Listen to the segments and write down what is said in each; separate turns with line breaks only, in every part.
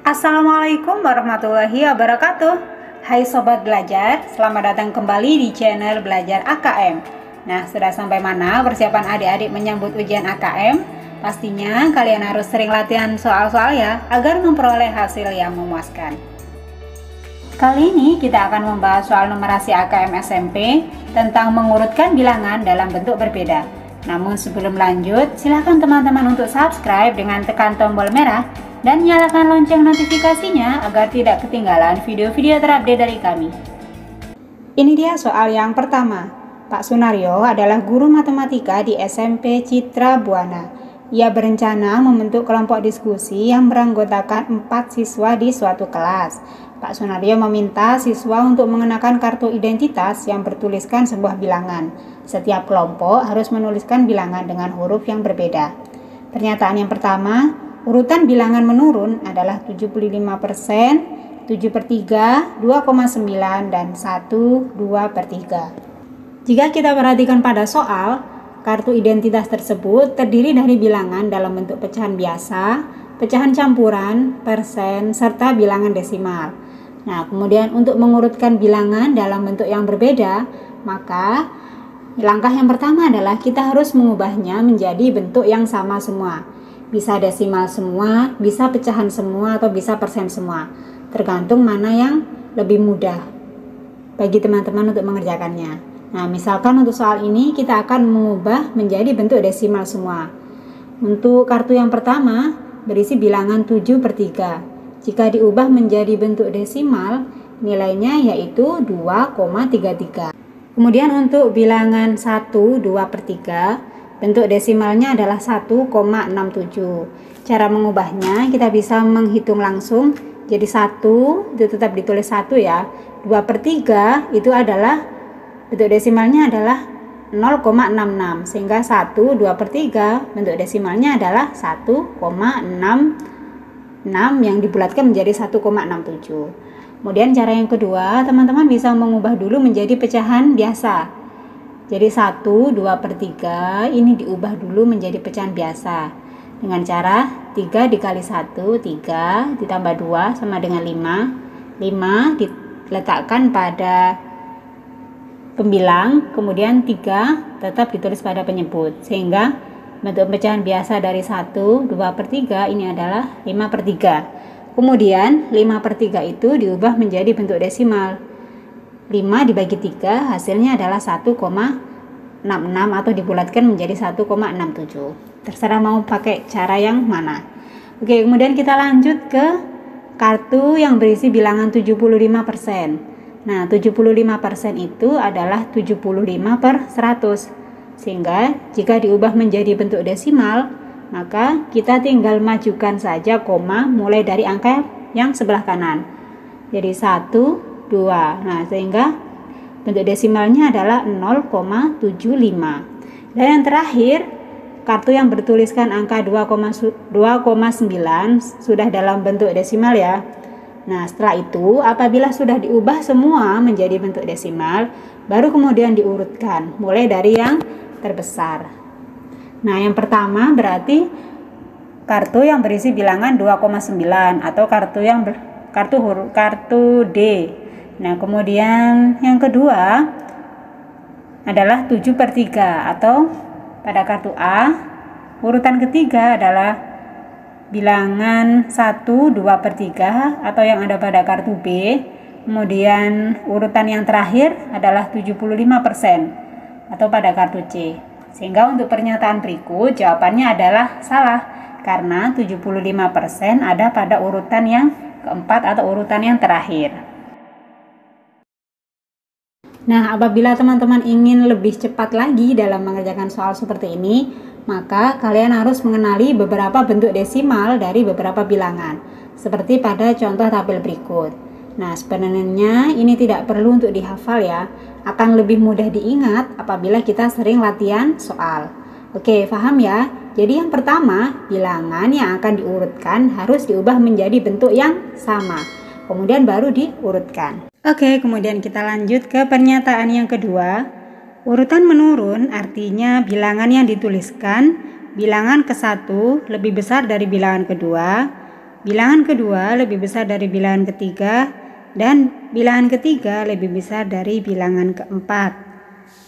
Assalamualaikum warahmatullahi wabarakatuh. Hai Sobat Belajar, selamat datang kembali di channel Belajar AKM. Nah, sudah sampai mana persiapan adik-adik menyambut ujian AKM? Pastinya kalian harus sering latihan soal-soal ya, agar memperoleh hasil yang memuaskan. Kali ini kita akan membahas soal numerasi AKM SMP tentang mengurutkan bilangan dalam bentuk berbeda. Namun sebelum lanjut, silakan teman-teman untuk subscribe dengan tekan tombol merah dan nyalakan lonceng notifikasinya agar tidak ketinggalan video-video terupdate dari kami. Ini dia soal yang pertama. Pak Sunario adalah guru matematika di SMP Citra Buana. Ia berencana membentuk kelompok diskusi yang beranggotakan 4 siswa di suatu kelas. Pak Sunario meminta siswa untuk mengenakan kartu identitas yang bertuliskan sebuah bilangan. Setiap kelompok harus menuliskan bilangan dengan huruf yang berbeda. Pernyataan yang pertama, urutan bilangan menurun adalah 75%, 7/3, 2,9, dan 1/2/3. Jika kita perhatikan pada soal, kartu identitas tersebut terdiri dari bilangan dalam bentuk pecahan biasa, pecahan campuran, persen, serta bilangan desimal. Nah, kemudian untuk mengurutkan bilangan dalam bentuk yang berbeda, maka langkah yang pertama adalah kita harus mengubahnya menjadi bentuk yang sama semua. Bisa desimal semua, bisa pecahan semua, atau bisa persen semua. Tergantung mana yang lebih mudah bagi teman-teman untuk mengerjakannya. Nah, misalkan untuk soal ini kita akan mengubah menjadi bentuk desimal semua. Untuk kartu yang pertama berisi bilangan 7/3. Jika diubah menjadi bentuk desimal, nilainya yaitu 2,33. Kemudian untuk bilangan 1/2/3, bentuk desimalnya adalah 1,67. Cara mengubahnya kita bisa menghitung langsung. Jadi 1 itu tetap ditulis 1 ya. 2/3 itu adalah bentuk desimalnya adalah 0,66. Sehingga 1/2/3 bentuk desimalnya adalah 1,66 yang dibulatkan menjadi 1,67. Kemudian cara yang kedua, teman-teman bisa mengubah dulu menjadi pecahan biasa. Jadi 1/2/3 ini diubah dulu menjadi pecahan biasa dengan cara 3 dikali 1, 3 ditambah 2 sama dengan 5. 5 diletakkan pada pembilang, kemudian 3 tetap ditulis pada penyebut, sehingga bentuk pecahan biasa dari 1/2/3 ini adalah 5/3. Kemudian 5/3 itu diubah menjadi bentuk desimal. 5 dibagi 3 hasilnya adalah 1,66 atau dibulatkan menjadi 1,67. Terserah mau pakai cara yang mana. Oke, kemudian kita lanjut ke kartu yang berisi bilangan 75%. Nah, 75% itu adalah 75/100. Sehingga jika diubah menjadi bentuk desimal, maka kita tinggal majukan saja koma mulai dari angka yang sebelah kanan. Jadi 1, 2. Nah, sehingga bentuk desimalnya adalah 0,75. Dan yang terakhir, kartu yang bertuliskan angka 2,9 sudah dalam bentuk desimal ya. Nah, setelah itu apabila sudah diubah semua menjadi bentuk desimal, baru kemudian diurutkan mulai dari yang terbesar. Nah, yang pertama berarti kartu yang berisi bilangan 2,9 atau kartu D. Nah, kemudian yang kedua adalah 7/3 atau pada kartu A. Urutan ketiga adalah bilangan 1/2/3 atau yang ada pada kartu B. Kemudian urutan yang terakhir adalah 75% atau pada kartu C. Sehingga untuk pernyataan berikut jawabannya adalah salah karena 75% ada pada urutan yang keempat atau urutan yang terakhir. Nah, apabila teman-teman ingin lebih cepat lagi dalam mengerjakan soal seperti ini, maka kalian harus mengenali beberapa bentuk desimal dari beberapa bilangan, seperti pada contoh tabel berikut. Nah, sebenarnya ini tidak perlu untuk dihafal ya, akan lebih mudah diingat apabila kita sering latihan soal. Oke, paham ya? Jadi yang pertama, bilangan yang akan diurutkan harus diubah menjadi bentuk yang sama, kemudian baru diurutkan. Oke, kemudian kita lanjut ke pernyataan yang kedua. Urutan menurun artinya bilangan yang dituliskan, bilangan ke-1 lebih besar dari bilangan kedua, bilangan kedua lebih besar dari bilangan ketiga, dan bilangan ketiga lebih besar dari bilangan keempat.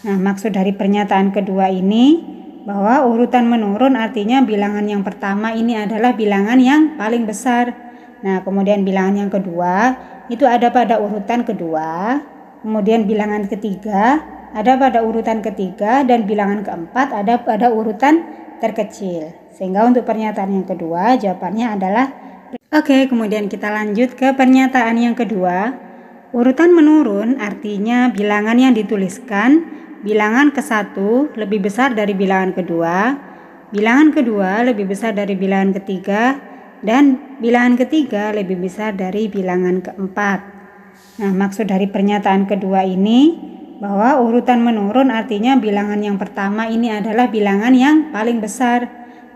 Nah, maksud dari pernyataan kedua ini bahwa urutan menurun artinya bilangan yang pertama ini adalah bilangan yang paling besar. Nah, kemudian bilangan yang kedua itu ada pada urutan kedua, kemudian bilangan ketiga ada pada urutan ketiga, dan bilangan keempat ada pada urutan terkecil. Sehingga untuk pernyataan yang kedua jawabannya adalah Oke, kemudian kita lanjut ke pernyataan yang kedua. Urutan menurun artinya bilangan yang dituliskan, bilangan ke-1 lebih besar dari bilangan kedua, bilangan kedua lebih besar dari bilangan ketiga, dan bilangan ketiga lebih besar dari bilangan keempat. Nah, maksud dari pernyataan kedua ini bahwa urutan menurun artinya bilangan yang pertama ini adalah bilangan yang paling besar.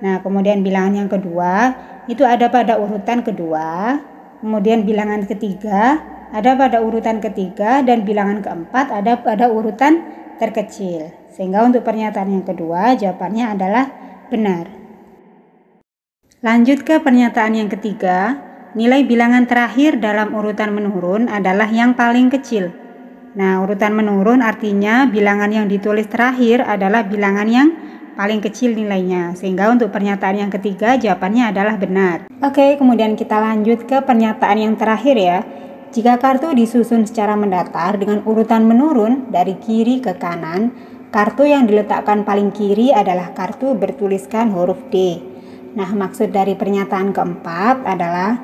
Nah, kemudian bilangan yang kedua itu ada pada urutan kedua, kemudian bilangan ketiga ada pada urutan ketiga, dan bilangan keempat ada pada urutan terkecil. Sehingga untuk pernyataan yang kedua jawabannya adalah benar. Lanjut ke pernyataan yang ketiga, nilai bilangan terakhir dalam urutan menurun adalah yang paling kecil. Nah, urutan menurun artinya bilangan yang ditulis terakhir adalah bilangan yang paling kecil nilainya. Sehingga untuk pernyataan yang ketiga jawabannya adalah benar. Oke, kemudian kita lanjut ke pernyataan yang terakhir ya. Jika kartu disusun secara mendatar dengan urutan menurun dari kiri ke kanan, kartu yang diletakkan paling kiri adalah kartu bertuliskan huruf D. Nah, maksud dari pernyataan keempat adalah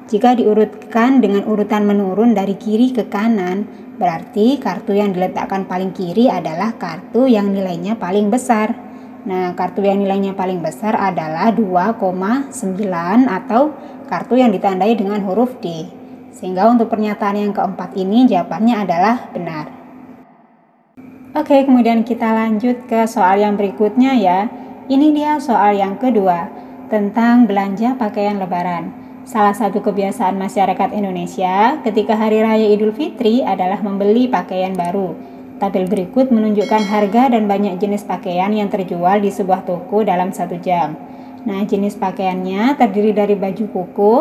jika diurutkan dengan urutan menurun dari kiri ke kanan, berarti kartu yang diletakkan paling kiri adalah kartu yang nilainya paling besar. Nah, kartu yang nilainya paling besar adalah 2,9 atau kartu yang ditandai dengan huruf D. Sehingga untuk pernyataan yang keempat ini jawabannya adalah benar. Oke, kemudian kita lanjut ke soal yang berikutnya ya. Ini dia soal yang kedua tentang belanja pakaian lebaran. Salah satu kebiasaan masyarakat Indonesia ketika Hari Raya Idul Fitri adalah membeli pakaian baru. Tabel berikut menunjukkan harga dan banyak jenis pakaian yang terjual di sebuah toko dalam 1 jam. Nah, jenis pakaiannya terdiri dari baju koko,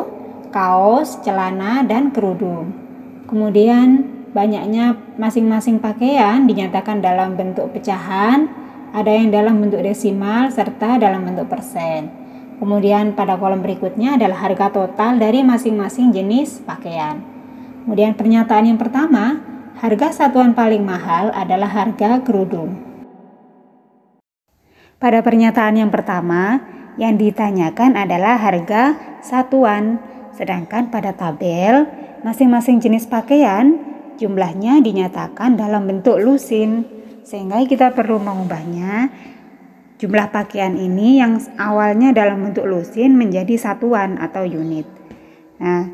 kaos, celana, dan kerudung. Kemudian banyaknya masing-masing pakaian dinyatakan dalam bentuk pecahan, ada yang dalam bentuk desimal, serta dalam bentuk persen. Kemudian pada kolom berikutnya adalah harga total dari masing-masing jenis pakaian. Kemudian pernyataan yang pertama, harga satuan paling mahal adalah harga kerudung. Pada pernyataan yang pertama, yang ditanyakan adalah harga satuan, sedangkan pada tabel masing-masing jenis pakaian jumlahnya dinyatakan dalam bentuk lusin, sehingga kita perlu mengubahnya jumlah pakaian ini yang awalnya dalam bentuk lusin menjadi satuan atau unit. Nah,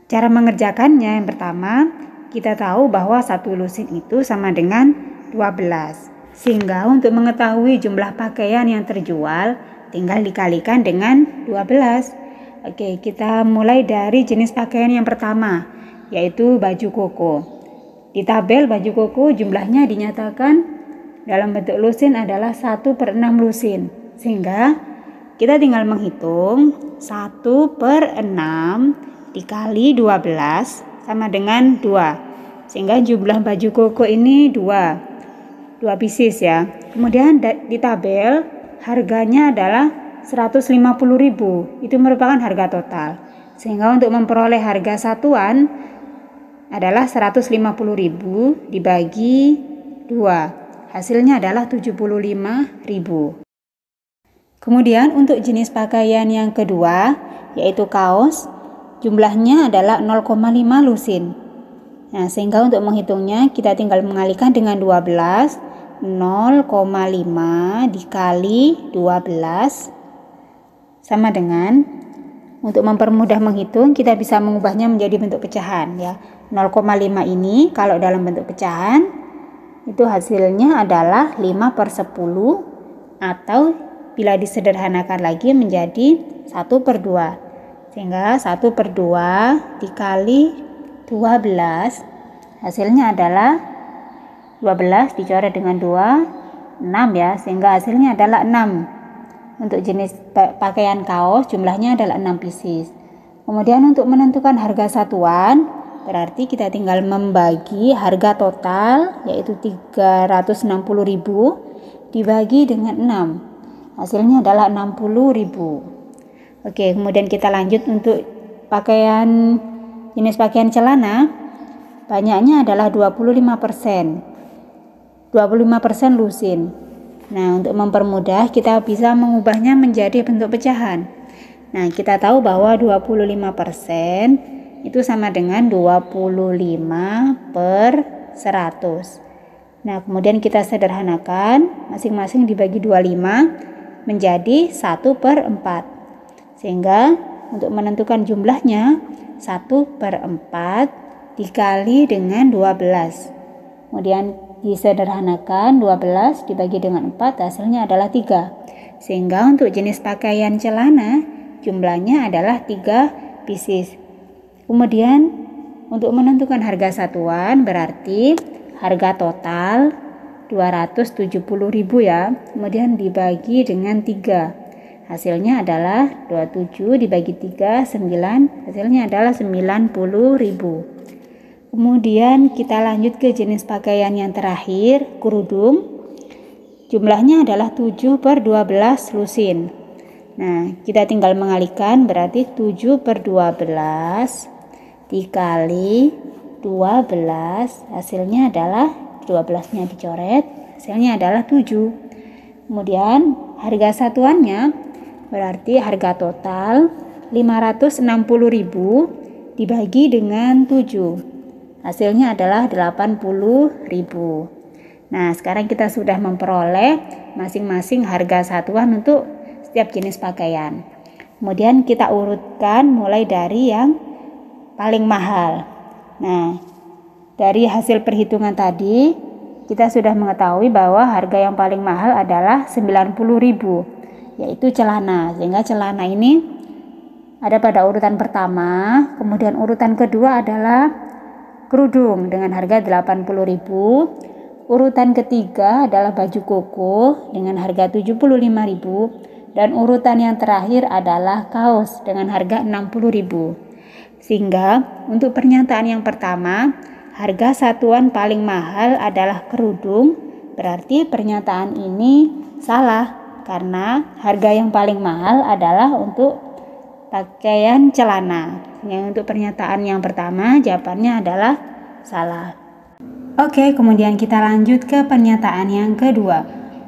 cara mengerjakannya yang pertama, kita tahu bahwa satu lusin itu sama dengan 12. Sehingga untuk mengetahui jumlah pakaian yang terjual, tinggal dikalikan dengan 12. Oke, kita mulai dari jenis pakaian yang pertama, yaitu baju koko. Di tabel baju koko jumlahnya dinyatakan dalam bentuk lusin adalah 1/6 lusin. Sehingga kita tinggal menghitung 1/6 dikali 12 sama dengan 2. Sehingga jumlah baju koko ini 2 pieces ya. Kemudian di tabel harganya adalah 150.000. Itu merupakan harga total. Sehingga untuk memperoleh harga satuan adalah 150.000 dibagi 2. Hasilnya adalah 75.000. Kemudian untuk jenis pakaian yang kedua, yaitu kaos, jumlahnya adalah 0,5 lusin. Nah, sehingga untuk menghitungnya kita tinggal mengalihkan dengan 12. 0,5 dikali 12 sama dengan, untuk mempermudah menghitung kita bisa mengubahnya menjadi bentuk pecahan ya. 0,5 ini kalau dalam bentuk pecahan itu hasilnya adalah 5/10, atau bila disederhanakan lagi menjadi 1/2. Sehingga 1/2 dikali 12 hasilnya adalah 12 dicoret dengan 2, 6 ya, sehingga hasilnya adalah 6. Untuk jenis pakaian kaos jumlahnya adalah 6 pieces. Kemudian untuk menentukan harga satuan, berarti kita tinggal membagi harga total yaitu 360.000 dibagi dengan 6. Hasilnya adalah 60.000. Oke, kemudian kita lanjut untuk jenis pakaian celana. Banyaknya adalah 25%. 25% lusin. Nah, untuk mempermudah kita bisa mengubahnya menjadi bentuk pecahan. Nah, kita tahu bahwa 25% itu sama dengan 25/100. Nah, kemudian kita sederhanakan, masing-masing dibagi 25 menjadi 1/4. Sehingga untuk menentukan jumlahnya 1/4 dikali dengan 12. Kemudian disederhanakan, 12 dibagi dengan 4 hasilnya adalah 3. Sehingga untuk jenis pakaian celana jumlahnya adalah 3 pieces. Kemudian untuk menentukan harga satuan berarti harga total 270.000 ya. Kemudian dibagi dengan 3. Hasilnya adalah 27 dibagi 3, 9. Hasilnya adalah 90.000. Kemudian kita lanjut ke jenis pakaian yang terakhir, kerudung. Jumlahnya adalah 7/12 lusin. Nah, kita tinggal mengalikan, berarti 7/12 dikali 12, hasilnya adalah 12-nya dicoret, hasilnya adalah 7. Kemudian harga satuannya berarti harga total 560.000 dibagi dengan 7. Hasilnya adalah 80.000. Nah, sekarang kita sudah memperoleh masing-masing harga satuan untuk setiap jenis pakaian. Kemudian kita urutkan mulai dari yang paling mahal. Nah, dari hasil perhitungan tadi kita sudah mengetahui bahwa harga yang paling mahal adalah 90.000, yaitu celana. Sehingga celana ini ada pada urutan pertama, kemudian urutan kedua adalah kerudung dengan harga 80.000. Urutan ketiga adalah baju koko dengan harga 75.000. Dan urutan yang terakhir adalah kaos dengan harga 60.000. Sehingga untuk pernyataan yang pertama, harga satuan paling mahal adalah kerudung. Berarti pernyataan ini salah karena harga yang paling mahal adalah untuk pakaian celana. Yang untuk pernyataan yang pertama jawabannya adalah salah. Oke, kemudian kita lanjut ke pernyataan yang kedua.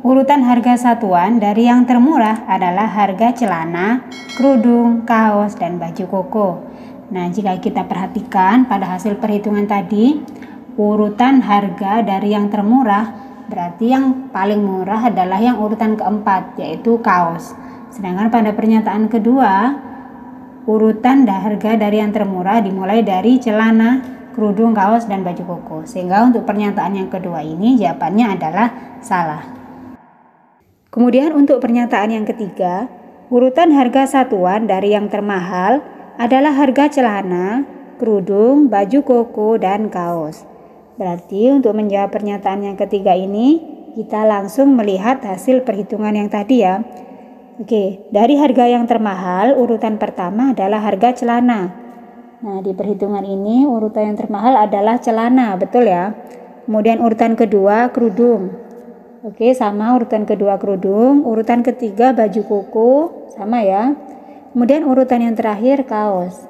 Urutan harga satuan dari yang termurah adalah harga celana, kerudung, kaos, dan baju koko. Nah, jika kita perhatikan pada hasil perhitungan tadi, urutan harga dari yang termurah berarti yang paling murah adalah yang urutan keempat, yaitu kaos. Sedangkan pada pernyataan kedua, urutan harga dari yang termurah dimulai dari celana, kerudung, kaos, dan baju koko. Sehingga untuk pernyataan yang kedua ini jawabannya adalah salah. Kemudian untuk pernyataan yang ketiga, urutan harga satuan dari yang termahal adalah harga celana, kerudung, baju koko, dan kaos. Berarti untuk menjawab pernyataan yang ketiga ini, kita langsung melihat hasil perhitungan yang tadi ya. Oke, dari harga yang termahal, urutan pertama adalah harga celana. Nah, di perhitungan ini urutan yang termahal adalah celana, betul ya. Kemudian urutan kedua kerudung. Oke, sama urutan kedua kerudung, urutan ketiga baju koko, sama ya. Kemudian urutan yang terakhir kaos.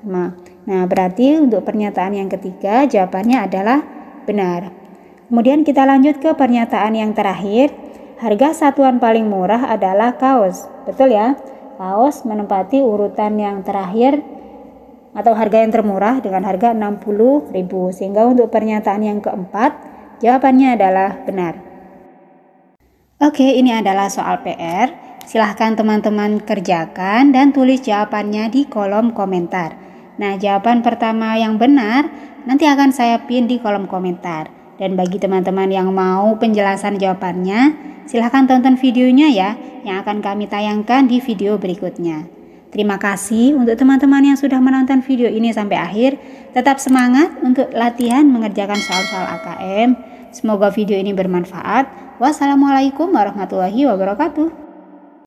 Nah, berarti untuk pernyataan yang ketiga jawabannya adalah benar. Kemudian kita lanjut ke pernyataan yang terakhir. Harga satuan paling murah adalah kaos. Betul ya? Kaos menempati urutan yang terakhir atau harga yang termurah dengan harga 60.000. Sehingga untuk pernyataan yang keempat jawabannya adalah benar. Oke, ini adalah soal PR. Silahkan teman-teman kerjakan dan tulis jawabannya di kolom komentar. Nah, jawaban pertama yang benar nanti akan saya pin di kolom komentar. Dan bagi teman-teman yang mau penjelasan jawabannya, silahkan tonton videonya ya, yang akan kami tayangkan di video berikutnya. Terima kasih untuk teman-teman yang sudah menonton video ini sampai akhir. Tetap semangat untuk latihan mengerjakan soal-soal AKM. Semoga video ini bermanfaat. Wassalamualaikum warahmatullahi wabarakatuh.